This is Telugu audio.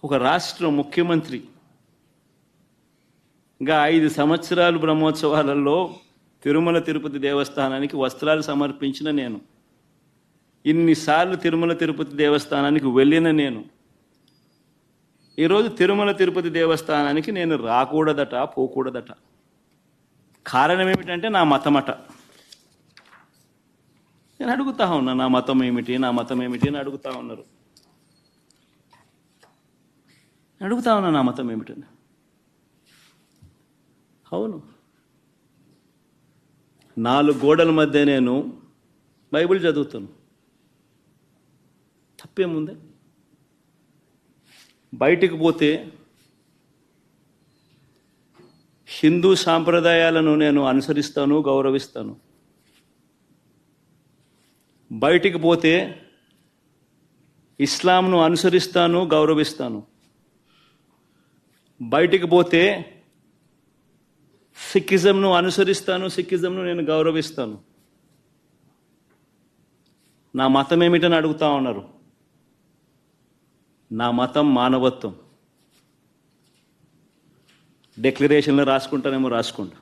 ఒక రాష్ట్ర ముఖ్యమంత్రిగా 5 సంవత్సరాలు బ్రహ్మోత్సవాలలో తిరుమల తిరుపతి దేవస్థానానికి వస్త్రాలు సమర్పించిన నేను, ఇన్నిసార్లు తిరుమల తిరుపతి దేవస్థానానికి వెళ్ళిన నేను, ఈరోజు తిరుమల తిరుపతి దేవస్థానానికి నేను రాకూడదట, పోకూడదట. కారణం ఏమిటంటే నా మతమట. నేను అడుగుతా ఉన్నా, నా మతం ఏమిటి, నా మతం ఏమిటి అని అడుగుతా ఉన్నారు. అడుగుతా ఉన్నా నా మతం ఏమిటని. అవును, 4 గోడల మధ్య నేను బైబిల్ చదువుతాను. తప్పేముంది? బయటికి పోతే హిందూ సాంప్రదాయాలను నేను అనుసరిస్తాను, గౌరవిస్తాను. బయటికి పోతే ఇస్లాంను అనుసరిస్తాను, గౌరవిస్తాను. బయటికి పోతే సిక్కిజంను అనుసరిస్తాను, సిక్కిజంను నేను గౌరవిస్తాను. నా మతం ఏమిటని అడుగుతా ఉన్నారు. నా మతం మానవత్వం. డిక్లరేషన్లో రాసుకుంటానేమో రాసుకోండి.